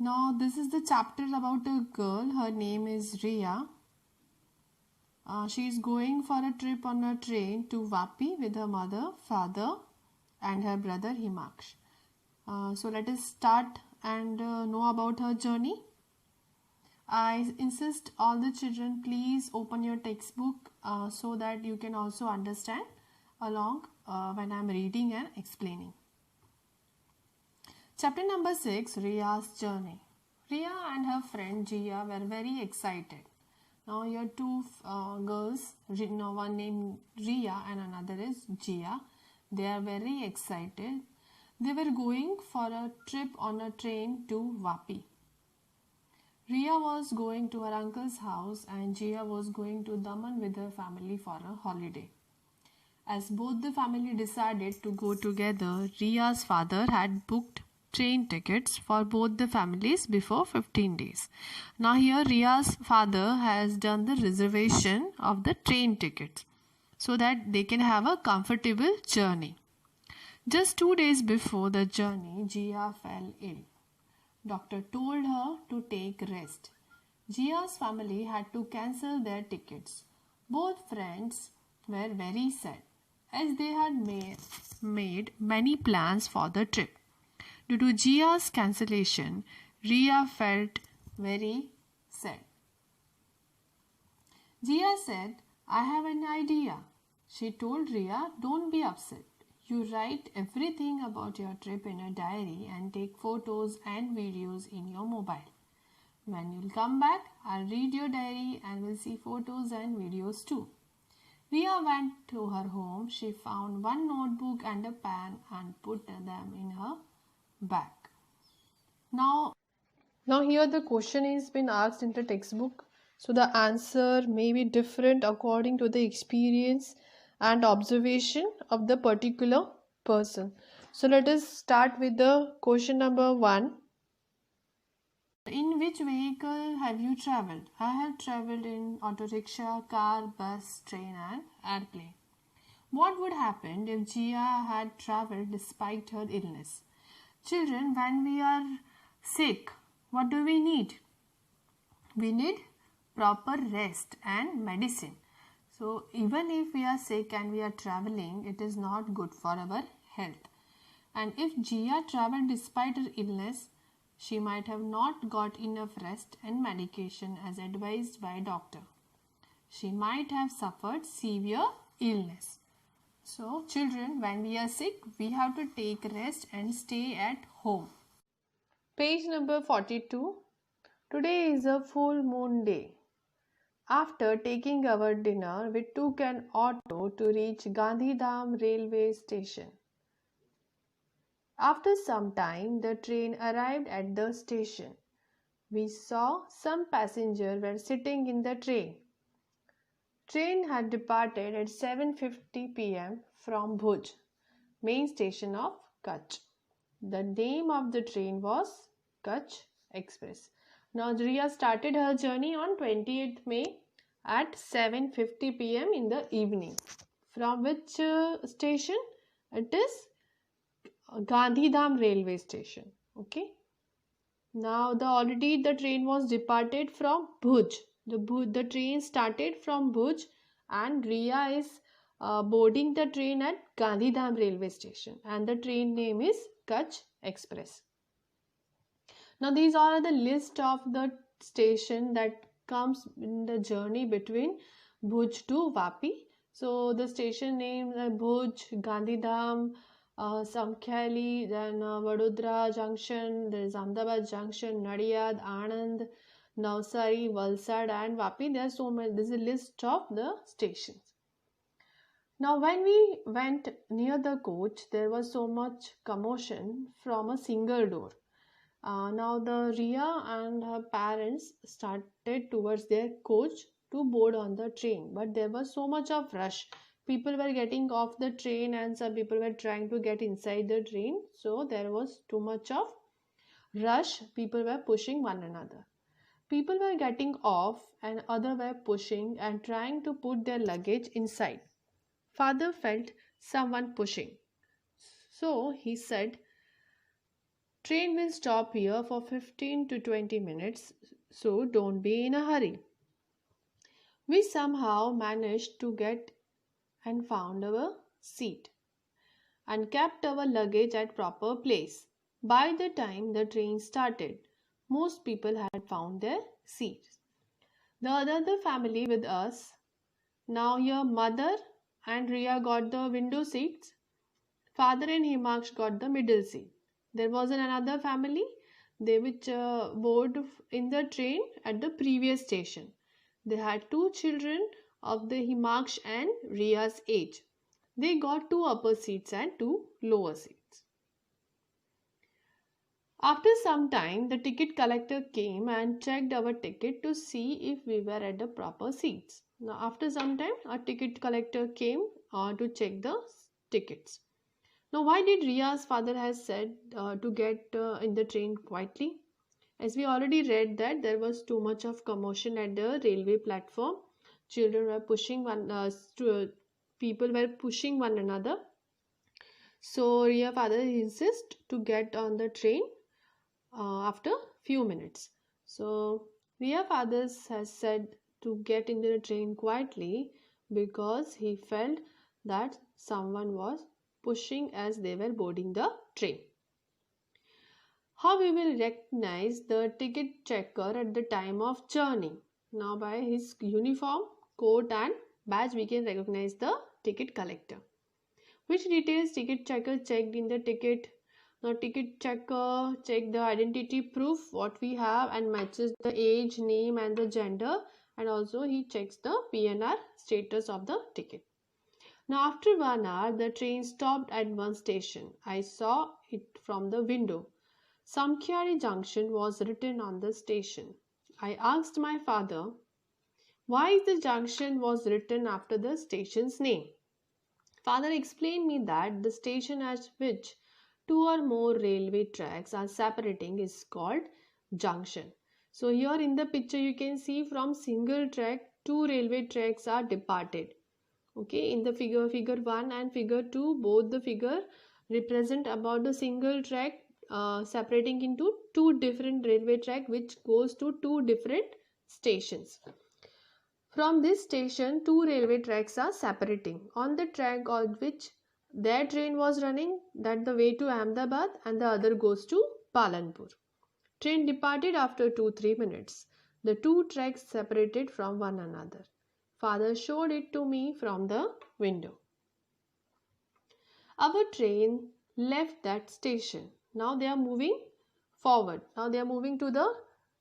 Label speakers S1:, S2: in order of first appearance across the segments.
S1: Now, this is the chapter about a girl. Her name is Riya. She is going for a trip on a train to Vapi with her mother, father, and her brother Himaksh. So, let us start and know about her journey. I insist all the children, please open your textbook so that you can also understand along when I am reading and explaining. Chapter number 6, Riya's journey. Riya and her friend Jia were very excited. Now here two girls, one named Riya and another is Jia. They are very excited. They were going for a trip on a train to Vapi. Riya was going to her uncle's house and Jia was going to Daman with her family for a holiday. As both the family decided to go together, Riya's father had booked train tickets for both the families before 15 days. Now here Riya's father has done the reservation of the train tickets so that they can have a comfortable journey. Just 2 days before the journey, Jia fell ill. Doctor told her to take rest. Jia's family had to cancel their tickets. Both friends were very sad as they had made many plans for the trip. Due to Jia's cancellation, Riya felt very sad. Jia said, I have an idea. She told Riya, don't be upset. You write everything about your trip in a diary and take photos and videos in your mobile. When you'll come back, I'll read your diary and we'll see photos and videos too. Riya went to her home. She found one notebook and a pen and put them in her bag. Now here the question is been asked in the textbook. So the answer may be different according to the experience and observation of the particular person. So let us start with the question number 1. In which vehicle have you traveled? I have traveled in auto rickshaw, car, bus, train and airplane. What would happen if Jia had traveled despite her illness? Children, when we are sick, what do we need? We need proper rest and medicine. So even if we are sick and we are traveling, it is not good for our health. And if Jia traveled despite her illness, she might have not got enough rest and medication as advised by doctor. She might have suffered severe illness. So children, when we are sick, we have to take rest and stay at home. Page number 42. Today is a full moon day. After taking our dinner, we took an auto to reach Gandhidham railway station. After some time, the train arrived at the station. We saw some passengers were sitting in the train. Train had departed at 7:50 p.m. from Bhuj, main station of Kutch. The name of the train was Kutch Express. Now Riya started her journey on 28th May at 7:50 p.m. in the evening. From which station? It is Gandhidham railway station. Okay. Now the train was departed from Bhuj. The train started from Bhuj and Riya is boarding the train at Gandhidham railway station and the train name is Kutch Express. Now these are the list of the station that comes in the journey between Bhuj to Vapi. So the station names are Bhuj, Gandhidham, Samkheli, then Vadodara Junction, there is Ahmedabad Junction, Nadiyad, Anand, Navsari, Valsad and Vapi. There are so many. This is a list of the stations. Now when we went near the coach, there was so much commotion from a single door. Now the Riya and her parents started towards their coach to board on the train, but there was so much of rush. People were getting off the train and some people were trying to get inside the train, so there was too much of rush. People were pushing one another. People were getting off and others were pushing and trying to put their luggage inside. Father felt someone pushing, so he said, Train will stop here for 15 to 20 minutes, so don't be in a hurry. We somehow managed to get and found our seat and kept our luggage at proper place. By the time the train started, most people had found their seats. The other family with us, now your mother and Ria got the window seats. Father and Himaksh got the middle seat. There was another family, they which board in the train at the previous station. They had two children of the Himaksh and Ria's age. They got two upper seats and two lower seats. After some time, the ticket collector came and checked our ticket to see if we were at the proper seats. Now, after some time, a ticket collector came to check the tickets. Now, why did Ria's father has said to get in the train quietly? As we already read that there was too much of commotion at the railway platform. Children were pushing people were pushing one another. So Ria father insists to get on the train after few minutes. So Ria father has said to get into the train quietly because he felt that someone was pushing as they were boarding the train. How we will recognize the ticket checker at the time of journey? Now by his uniform, coat and badge we can recognize the ticket collector. Which details ticket checker checked in the ticket? Now ticket checker check the identity proof what we have and matches the age, name and the gender, and also he checks the PNR status of the ticket. Now after 1 hour the train stopped at one station. I saw it from the window. Samkhyari Junction was written on the station. I asked my father why the junction was written after the station's name. Father explained me that the station at which two or more railway tracks are separating is called junction. So here in the picture you can see from single track two railway tracks are departed. Okay, in the figure 1 and figure 2, both the figure represent about the single track separating into two different railway track which goes to two different stations. From this station, two railway tracks are separating. On the track on which their train was running, that the way to Ahmedabad and the other goes to Palanpur. Train departed after 2-3 minutes. The two tracks separated from one another. Father showed it to me from the window. Our train left that station. Now they are moving forward. Now they are moving to the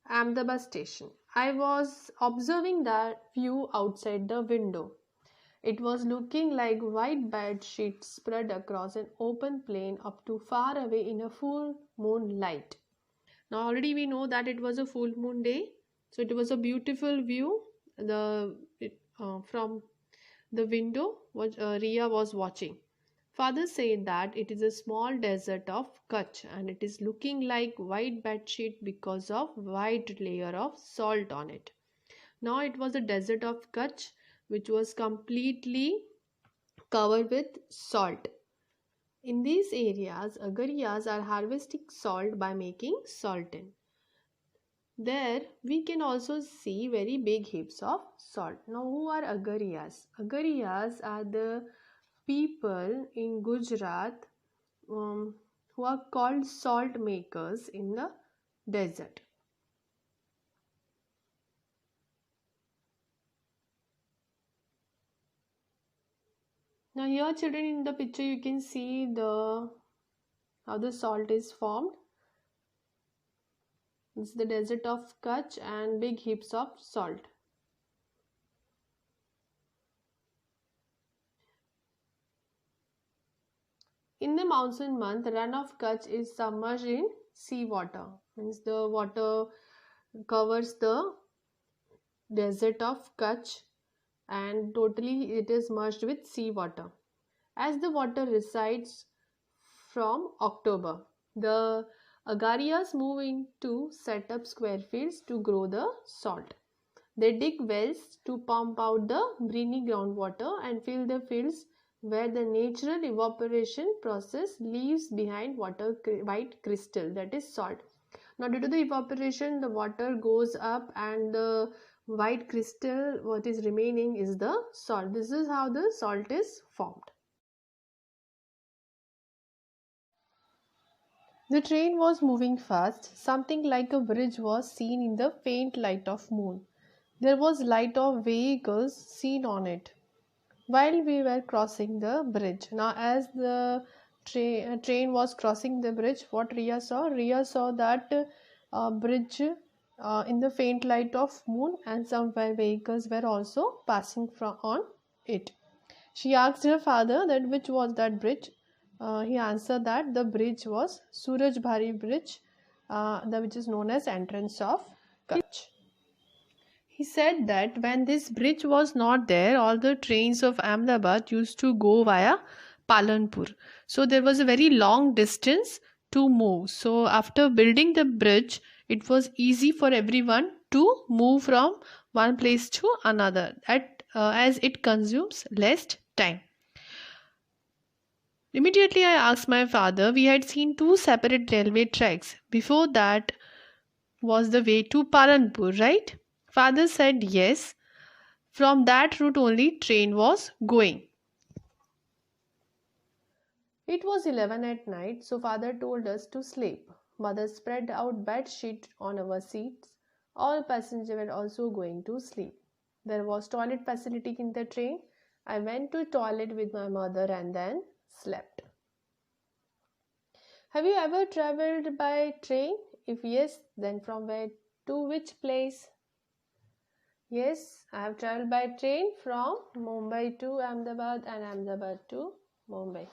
S1: Ahmedabad station. I was observing that view outside the window. It was looking like white bed sheets spread across an open plain up to far away in a full moon light. Now already we know that it was a full moon day. So it was a beautiful view. From the window Ria was watching. Father said that it is a small desert of Kutch and it is looking like white bedsheet because of white layer of salt on it. Now it was a desert of Kutch which was completely covered with salt. In these areas, Agariyas are harvesting salt by making saltin. There we can also see very big heaps of salt. Now who are Agariyas? Agariyas are the people in Gujarat who are called salt makers in the desert. Now here children, in the picture you can see how the salt is formed. It's the desert of Kutch and big heaps of salt. In the monsoon month, run of Kutch is submerged in sea water. Means the water covers the desert of Kutch and totally it is merged with sea water. As the water recedes from October, the Agariyas move in to set up square fields to grow the salt. They dig wells to pump out the briny groundwater and fill the fields where the natural evaporation process leaves behind white crystal, that is salt. Now due to the evaporation, the water goes up and the white crystal what is remaining is the salt. This is how the salt is formed. The train was moving fast. Something like a bridge was seen in the faint light of moon. There was light of vehicles seen on it while we were crossing the bridge. Now as the train was crossing the bridge, what Ria saw? Ria saw that bridge in the faint light of moon, and some vehicles were also passing from on it. She asked her father that which was that bridge. He answered that the bridge was Suraj Bhari Bridge, which is known as entrance of Kutch. He said that when this bridge was not there, all the trains of Ahmedabad used to go via Palanpur. So there was a very long distance to move. So after building the bridge, it was easy for everyone to move from one place to another, as it consumes less time. Immediately I asked my father, we had seen two separate railway tracks. Before that was the way to Palanpur, right? Father said yes. From that route only train was going. It was 11 at night, so father told us to sleep. Mother spread out bed sheet on our seats. All passengers were also going to sleep. There was toilet facility in the train. I went to toilet with my mother and then slept. Have you ever traveled by train? If yes, then from where to which place? Yes, I have traveled by train from Mumbai to Ahmedabad and Ahmedabad to Mumbai.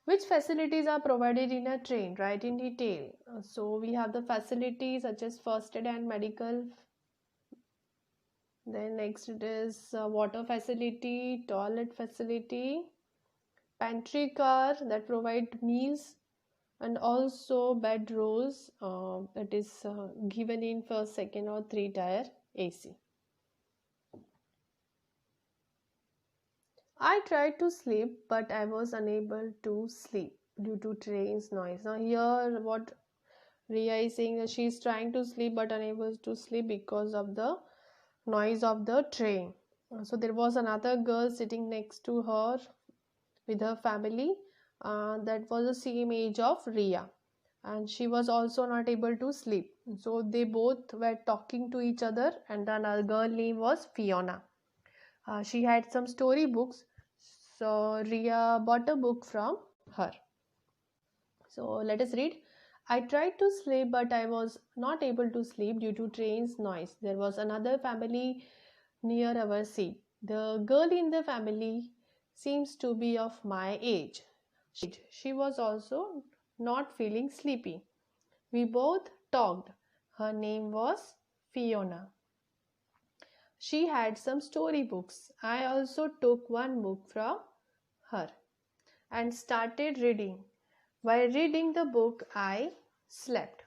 S1: Which facilities are provided in a train? Write in detail. So we have the facilities such as first aid and medical. Then next it is water facility, toilet facility, pantry car that provide meals, and also bed rows that is given in first, second or three tier AC. I tried to sleep but I was unable to sleep due to train's noise. Now here what Ria is saying that she is trying to sleep but unable to sleep because of the noise of the train. So there was another girl sitting next to her with her family that was the same age of Ria, and she was also not able to sleep. So they both were talking to each other, and another girl name was Fiona. She had some story books, so Ria bought a book from her. So let us read. I tried to sleep but I was not able to sleep due to train's noise. There was another family near our seat. The girl in the family seems to be of my age. She was also not feeling sleepy. We both talked. Her name was Fiona. She had some storybooks. I also took one book from her and started reading. While reading the book, I slept.